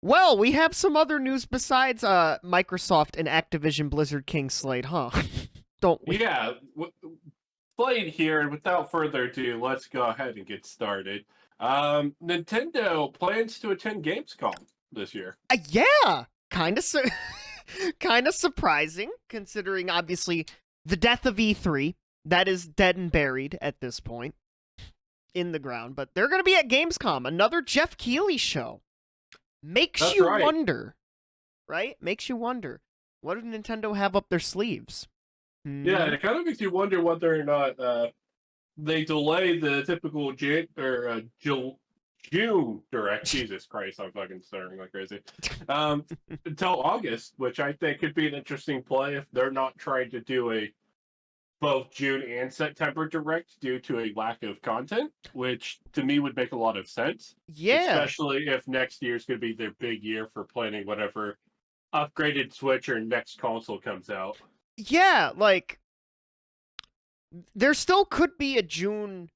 Well, we have some other news besides Microsoft and Activision Blizzard King Slade, huh? Don't we? Yeah, Slade here, and without further ado, let's go ahead and get started. Nintendo plans to attend Gamescom this year. Yeah, kind of kind of surprising considering obviously the death of E3 that is dead and buried at this point in the ground, but they're going to be at Gamescom, another Jeff Keighley show. Makes That's you right. wonder, right? Makes you wonder, what did Nintendo have up their sleeves? Yeah, and it kind of makes you wonder whether or not they delay the typical June direct. Jesus Christ, I'm fucking stuttering like crazy. Until August, which I think could be an interesting play if they're not trying to do a both June and September direct due to a lack of content, which to me would make a lot of sense. Yeah. Especially if next year's going to be their big year for planning whatever upgraded Switch or next console comes out. Yeah, like there still could be a June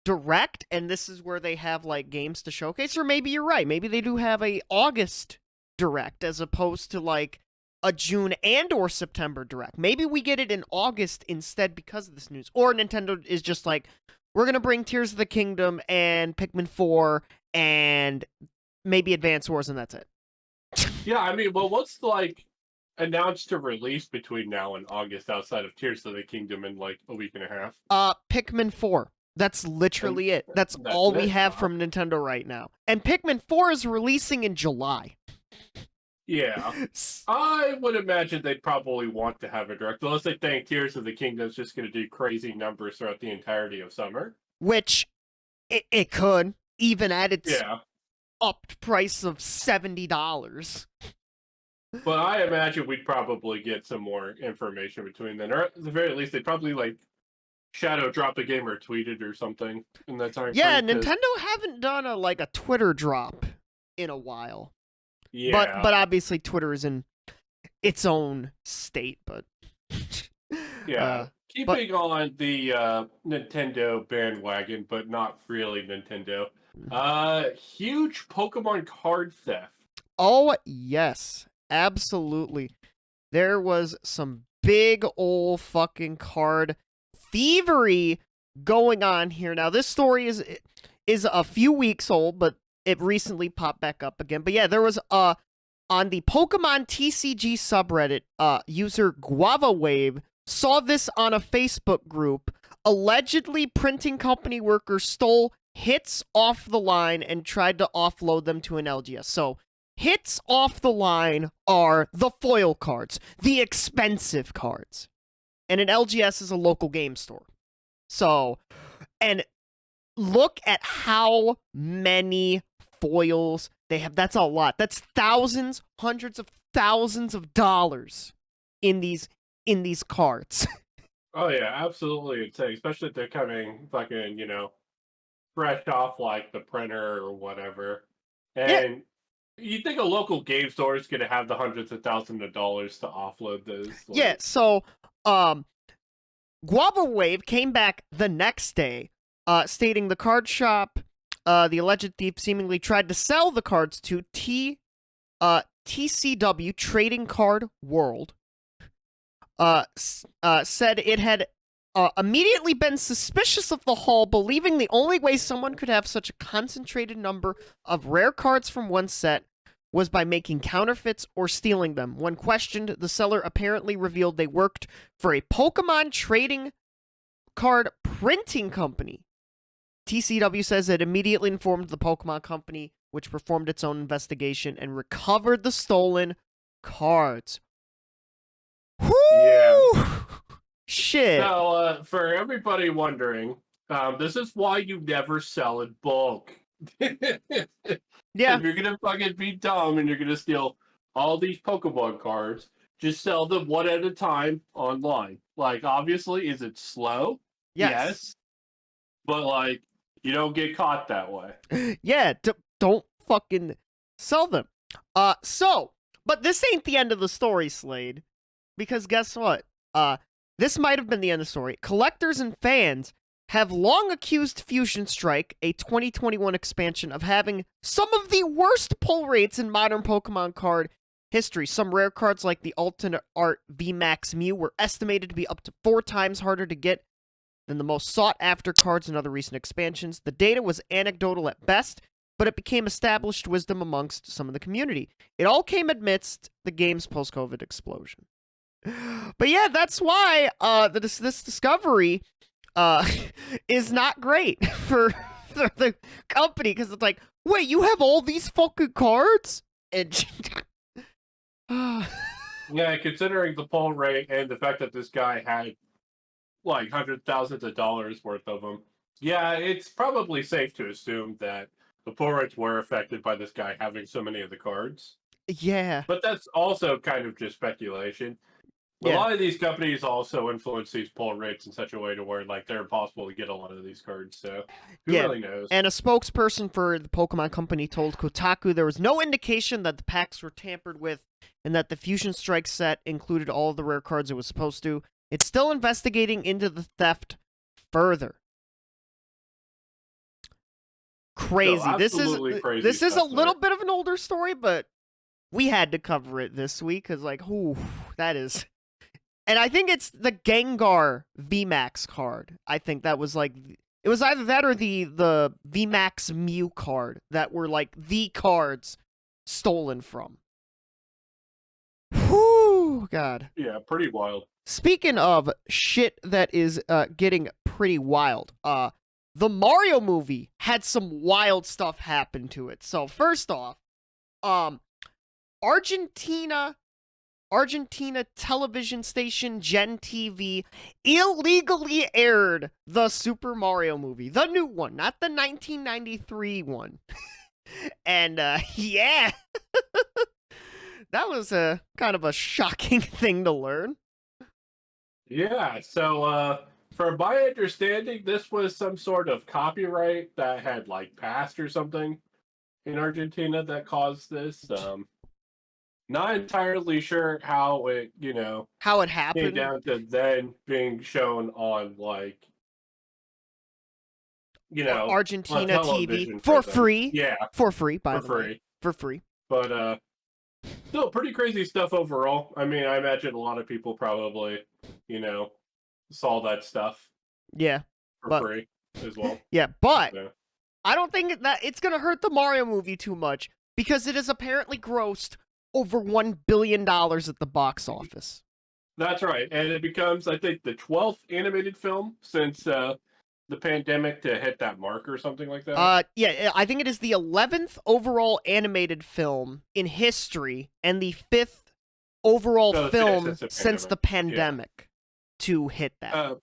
direct, and this is where they have like games to showcase, or maybe you're right, maybe they do have a August direct as opposed to like a June and or September direct. Maybe we get it in August instead because of this news. Or Nintendo is just like, we're going to bring Tears of the Kingdom and Pikmin 4 and maybe Advance Wars, and that's it. Yeah, I mean, well, what's like announced to release between now and August outside of Tears of the Kingdom in like a week and a half? Pikmin 4. That's literally it. That's That's all we it. have from Nintendo right now. And Pikmin 4 is releasing in July. Yeah. I would imagine they'd probably want to have a direct, unless they think Tears of the Kingdom is just going to do crazy numbers throughout the entirety of summer. Which it could, even at its Yeah. upped price of $70. But I imagine we'd probably get some more information between then, or at the very least, they'd probably like shadow drop a game or tweet it or something in that time. Yeah, frame, Nintendo haven't done a Twitter drop in a while. Yeah. But obviously Twitter is in its own state, but yeah. Keeping on the Nintendo bandwagon, but not really Nintendo. Huge Pokemon card theft. Oh, yes. Absolutely. There was some big ol' fucking card thievery going on here. Now, this story is a few weeks old, but it recently popped back up again. But yeah, there was on the Pokemon TCG subreddit, user Guava Wave saw this on a Facebook group. Allegedly, printing company workers stole hits off the line and tried to offload them to an LGS. So, hits off the line are the foil cards, the expensive cards. And an LGS is a local game store. So, and look at how many foils they have. That's a lot. That's thousands, hundreds of thousands of dollars in these cards. Oh yeah, absolutely insane. Especially if they're coming fucking, fresh off like the printer or whatever. And you think a local game store is gonna have the hundreds of thousands of dollars to offload those? Like... Yeah, so Guava Wave came back the next day, stating the card shop, the alleged thief seemingly tried to sell the cards to TCW Trading Card World. Said it had immediately been suspicious of the haul, believing the only way someone could have such a concentrated number of rare cards from one set was by making counterfeits or stealing them. When questioned, the seller apparently revealed they worked for a Pokemon trading card printing company. TCW says it immediately informed the Pokemon company, which performed its own investigation and recovered the stolen cards. Whoo! Yeah. Shit. So, for everybody wondering, this is why you never sell in bulk. Yeah. If you're gonna fucking be dumb and you're gonna steal all these Pokemon cards, just sell them one at a time online. Like, obviously, is it slow? Yes. But, like, you don't get caught that way. Yeah, don't fucking sell them. But this ain't the end of the story, Slade. Because guess what? This might have been the end of the story. Collectors and fans have long accused Fusion Strike, a 2021 expansion, of having some of the worst pull rates in modern Pokemon card history. Some rare cards like the Alternate Art VMAX Mew were estimated to be up to 4 times harder to get than the most sought-after cards in other recent expansions. The data was anecdotal at best, but it became established wisdom amongst some of the community. It all came amidst the game's post-COVID explosion. But yeah, that's why this discovery is not great for the company, because it's like, wait, you have all these fucking cards? And yeah, considering the pull rate and the fact that this guy had like hundreds of thousands of dollars worth of them, yeah, it's probably safe to assume that the pull rates were affected by this guy having so many of the cards. yeah. But that's also kind of just speculation. A Yeah. lot of these companies also influence these pull rates in such a way to where like they're impossible to get a lot of these cards. So who Yeah. really knows? And a spokesperson for the Pokemon Company told Kotaku there was no indication that the packs were tampered with and that the Fusion Strike set included all of the rare cards it was supposed to. It's still investigating into the theft further. Crazy. No, This absolutely is crazy this is a stuff little there. bit of an older story, but we had to cover it this week because, like, ooh, that is. And I think it's the Gengar VMAX card. I think that was like it was either that or the VMAX Mew card that were like the cards stolen from. Whew, God. Yeah, pretty wild. Speaking of shit that is getting pretty wild, the Mario movie had some wild stuff happen to it. So first off, Argentina television station Gen TV illegally aired the Super Mario movie, the new one, not the 1993 one. And yeah, that was a kind of a shocking thing to learn. Yeah, so from my understanding, this was some sort of copyright that had like passed or something in Argentina that caused this. Not entirely sure how it, How it came happened. down to then being shown on like, on Argentina TV television for them. free. Yeah, For free, by for the way. free. For free. But still pretty crazy stuff overall. I mean, I imagine a lot of people probably, saw that stuff Yeah. for free as well. Yeah, but So. I don't think that it's going to hurt the Mario movie too much because it has apparently grossed over $1 billion at the box office. That's right, and it becomes, I think, the 12th animated film since the pandemic to hit that mark or something like that. Yeah, I think it is the 11th overall animated film in history and the 5th overall film since the pandemic to hit that.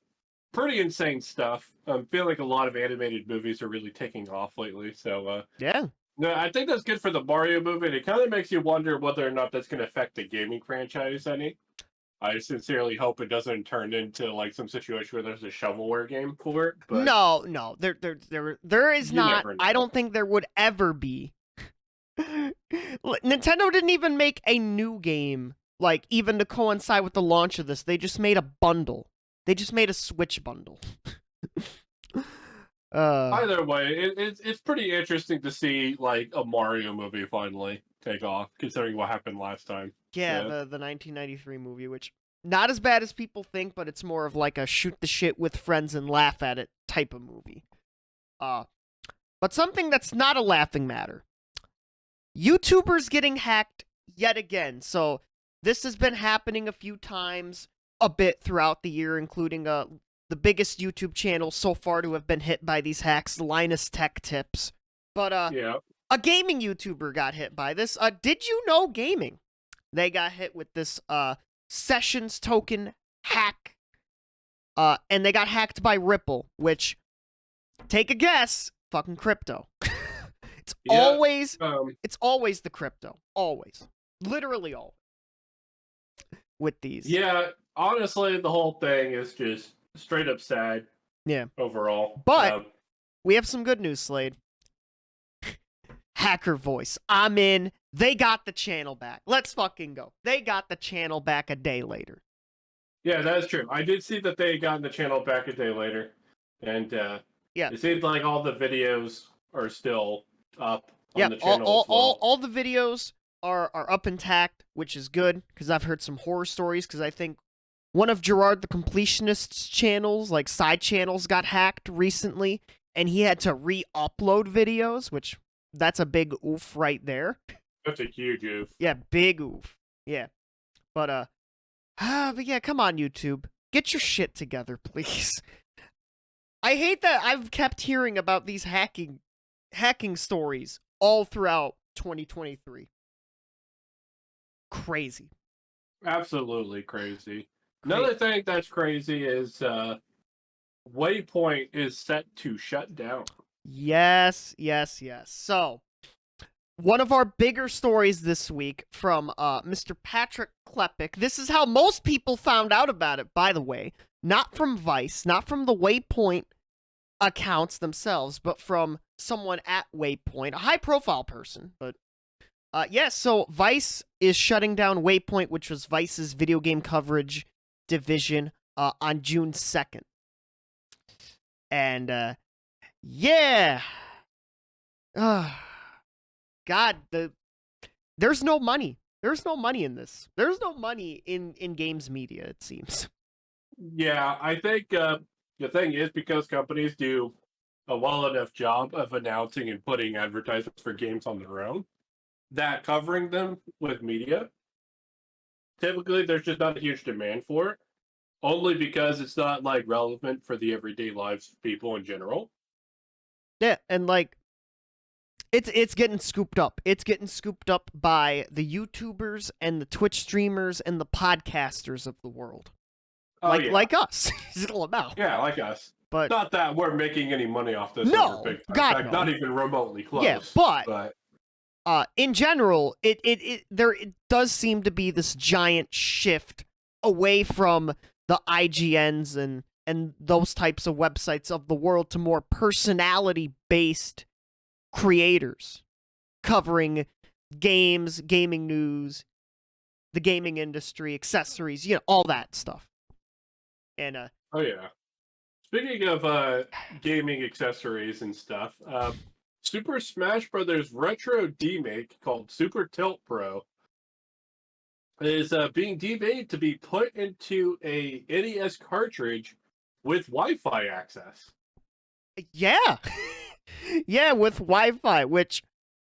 Pretty insane stuff. I feel like a lot of animated movies are really taking off lately, so Yeah. no, I think that's good for the Mario movie, and it kind of makes you wonder whether or not that's going to affect the gaming franchise any. I sincerely hope it doesn't turn into like some situation where there's a shovelware game for it. But No, there is you not. never know. I don't think there would ever be. Nintendo didn't even make a new game, like even to coincide with the launch of this. They just made a bundle. They just made a Switch bundle. Either way, it's pretty interesting to see like a Mario movie finally take off, considering what happened last time. Yeah, the 1993 movie, which not as bad as people think, but it's more of like a shoot the shit with friends and laugh at it type of movie. But something that's not a laughing matter. YouTubers getting hacked yet again. So this has been happening a few times, a bit throughout the year, including the biggest YouTube channel so far to have been hit by these hacks, Linus Tech Tips. But a gaming YouTuber got hit by this. Did you know gaming? They got hit with this sessions token hack. And they got hacked by Ripple, which, take a guess, fucking crypto. It's always the crypto. Always. Literally always. With these. Yeah, honestly, the whole thing is just straight up sad. Yeah. Overall. But we have some good news, Slade. Hacker Voice. I'm in. They got the channel back. Let's fucking go. They got the channel back a day later. Yeah, that is true. I did see that they got the channel back a day later. And Yeah. it seems like all the videos are still up on Yeah, the channel as well. all the videos are up intact, which is good, because I've heard some horror stories, because I think one of Gerard the Completionist's channels, like side channels, got hacked recently, and he had to re-upload videos, which that's a big oof right there. That's a huge oof. Yeah, big oof. Yeah. But but yeah, come on, YouTube. Get your shit together, please. I hate that I've kept hearing about these hacking stories all throughout 2023. Crazy. Absolutely crazy. Crazy. Another thing that's crazy is Waypoint is set to shut down. Yes. So, one of our bigger stories this week from Mr. Patrick Klepek. This is how most people found out about it, by the way. Not from Vice, not from the Waypoint accounts themselves, but from someone at Waypoint, a high-profile person. But so Vice is shutting down Waypoint, which was Vice's video game coverage division, on June 2nd. And yeah. God, there's no money. There's no money in this. There's no money in games media, it seems. Yeah, I think the thing is, because companies do a well enough job of announcing and putting advertisements for games on their own, that covering them with media, typically there's just not a huge demand for it, only because it's not like relevant for the everyday lives of people in general. Yeah, and like it's getting scooped up. It's getting scooped up by the YouTubers and the Twitch streamers and the podcasters of the world. Like us. Still about. Yeah, like us. But not that we're making any money off this. No, big time. God, in fact, no. Not even remotely close. Yeah, but in general, it does seem to be this giant shift away from the IGNs and those types of websites of the world to more personality-based creators covering games, gaming news, the gaming industry, accessories, all that stuff. And oh yeah. Speaking of gaming accessories and stuff, Super Smash Bros. Retro demake called Super Tilt Pro is being demade to be put into a NES cartridge with Wi-Fi access. Yeah. Yeah, with Wi-Fi, which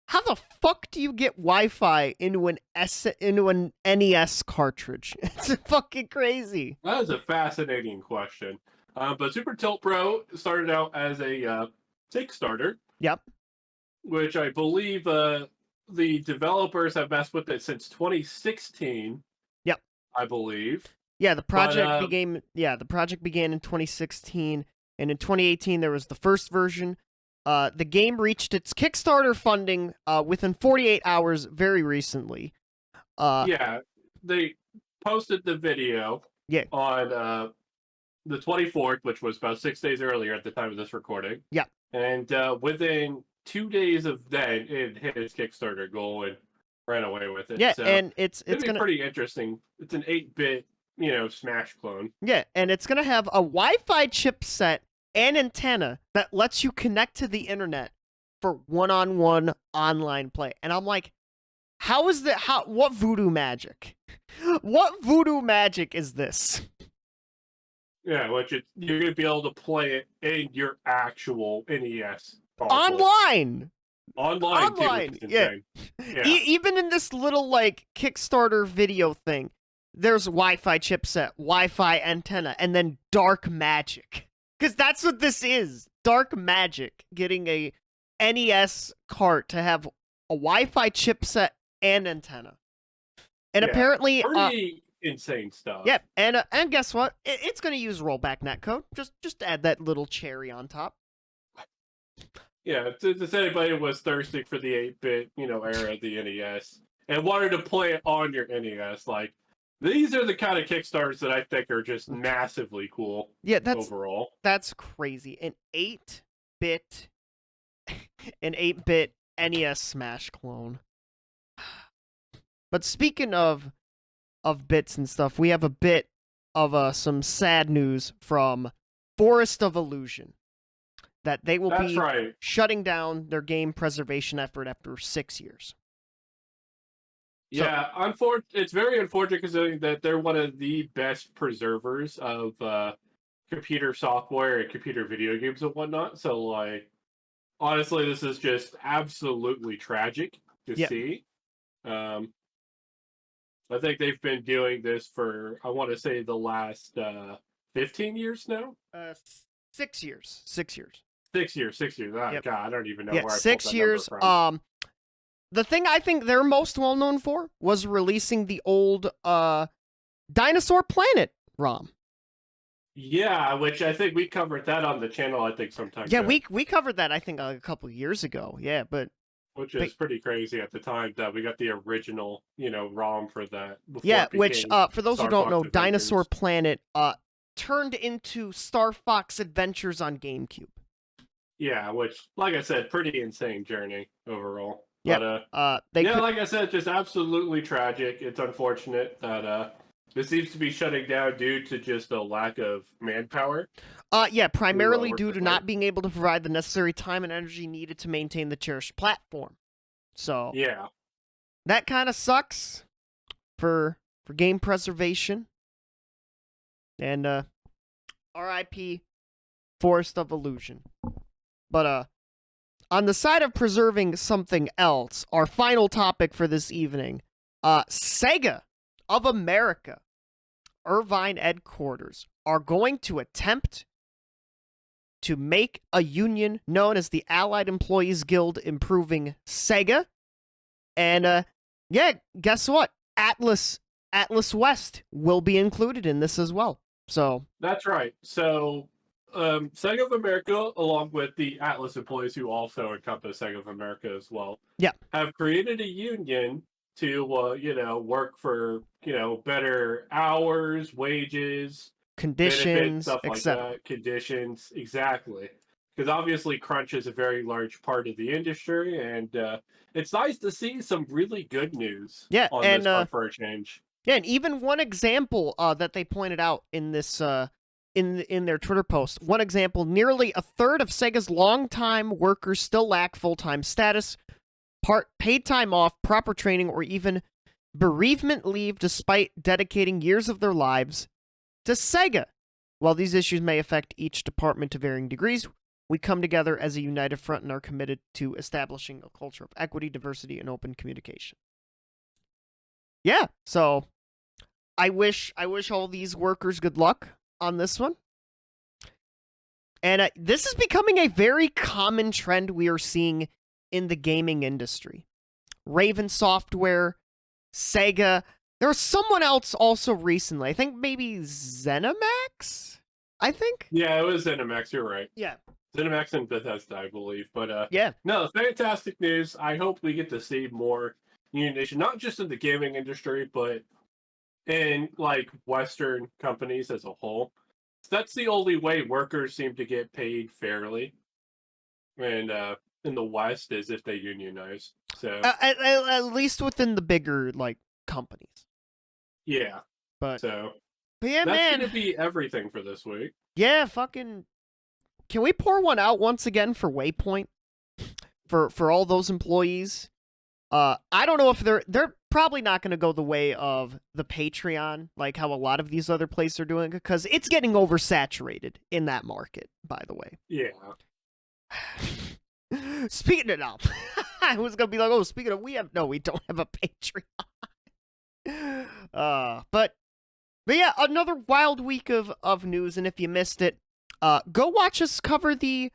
how the fuck do you get Wi-Fi into an NES cartridge? It's fucking crazy. That is a fascinating question. But Super Tilt Pro started out as a Kickstarter. Yep. Which I believe the developers have messed with it since 2016. Yep. I believe. Yeah, the project began in 2016, and in 2018 there was the first version. The game reached its Kickstarter funding within 48 hours very recently. They posted the video on the 24th, which was about 6 days earlier at the time of this recording. Yeah. And within 2 days of then, it hit its Kickstarter goal and ran away with it. Yeah, so and it's gonna be pretty interesting. It's an 8-bit, Smash clone. Yeah, and it's gonna have a Wi-Fi chipset and antenna that lets you connect to the internet for one-on-one online play. And I'm like, what voodoo magic? What voodoo magic is this? Yeah, you're going to be able to play it in your actual NES console. Online, too, yeah. Even in this little, like, Kickstarter video thing, there's Wi-Fi chipset, Wi-Fi antenna, and then dark magic. Because that's what this is. Dark magic. Getting a NES cart to have a Wi-Fi chipset and antenna. And apparently... pretty insane stuff. Yep, and guess what? It's going to use rollback netcode. Just add that little cherry on top. Yeah, if anybody was thirsty for the 8-bit, era of the NES and wanted to play it on your NES, like, these are the kind of Kickstarters that I think are just massively cool. Yeah, overall. That's crazy. An 8-bit NES Smash clone. But speaking of bits and stuff, we have a bit of some sad news from Forest of Illusion. That they will That's be right. shutting down their game preservation effort after 6 years. Yeah, it's very unfortunate considering that they're one of the best preservers of computer software and computer video games and whatnot. So, like, honestly, this is just absolutely tragic to Yep. see. I think they've been doing this for, I want to say, the last 15 years now? 6 years. 6 years. 6 years, 6 years. Oh, Yep. God, I don't even know Yeah, where I pulled 6 that years. number from. The thing I think they're most well known for was releasing the old Dinosaur Planet ROM. Yeah, which I think we covered that on the channel, I think, sometime Yeah, ago. we covered that, I think, a couple years ago. Yeah, but... Which is pretty crazy at the time that we got the original, ROM for that. Yeah, which, for those who don't know, Adventures. Dinosaur Planet turned into Star Fox Adventures on GameCube. Yeah, which, like I said, pretty insane journey overall. Yeah, But, like I said, just absolutely tragic. It's unfortunate that this seems to be shutting down due to just a lack of manpower. Yeah, primarily due to work not being able to provide the necessary time and energy needed to maintain the cherished platform. So Yeah. that kind of sucks for game preservation. And RIP Forest of Illusion. But on the side of preserving something else, our final topic for this evening, Sega of America, Irvine headquarters, are going to attempt to make a union known as the Allied Employees Guild Improving Sega. And yeah, guess what? Atlas West will be included in this as well. So That's right. So Sega of America, along with the Atlas employees who also encompass Sega of America as well, have created a union to, work for, better hours, wages, benefits, conditions, stuff like etc. that, conditions, exactly. Because obviously crunch is a very large part of the industry, and it's nice to see some really good news on this part for a change. Yeah, and even one example that they pointed out in this in their Twitter post, one example, nearly a third of Sega's longtime workers still lack full-time status, paid time off, proper training, or even bereavement leave despite dedicating years of their lives to Sega. While these issues may affect each department to varying degrees, we come together as a united front and are committed to establishing a culture of equity, diversity, and open communication. Yeah, so I wish all these workers good luck on this one. And this is becoming a very common trend we are seeing in the gaming industry. Raven Software, Sega. There was someone else also recently. I think maybe ZeniMax? I think? Yeah, it was ZeniMax, you're right. Yeah. ZeniMax and Bethesda, I believe. But yeah. No, fantastic news. I hope we get to see more unionization, not just in the gaming industry, but in like Western companies as a whole. That's the only way workers seem to get paid fairly, and in the West is if they unionize. So at least within the bigger like companies. Yeah. But yeah, that's man, gonna be everything for this week. Yeah, fucking. Can we pour one out once again for Waypoint? For all those employees? I don't know if they're probably not going to go the way of the Patreon, like how a lot of these other places are doing, because it's getting oversaturated in that market, by the way. Yeah. Speaking of now, I was going to be like, oh, speaking of, we don't have a Patreon. But yeah, another wild week of news, and if you missed it, go watch us cover the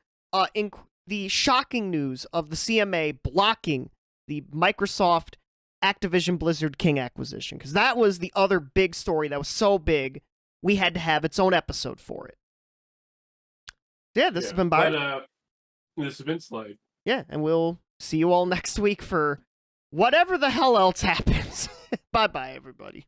shocking news of the CMA blocking the Microsoft Activision Blizzard King acquisition, because that was the other big story that was so big we had to have its own episode for it. Yeah, this has been Byron. This has been Slade. Yeah, and we'll see you all next week for whatever the hell else happens. Bye-bye, everybody.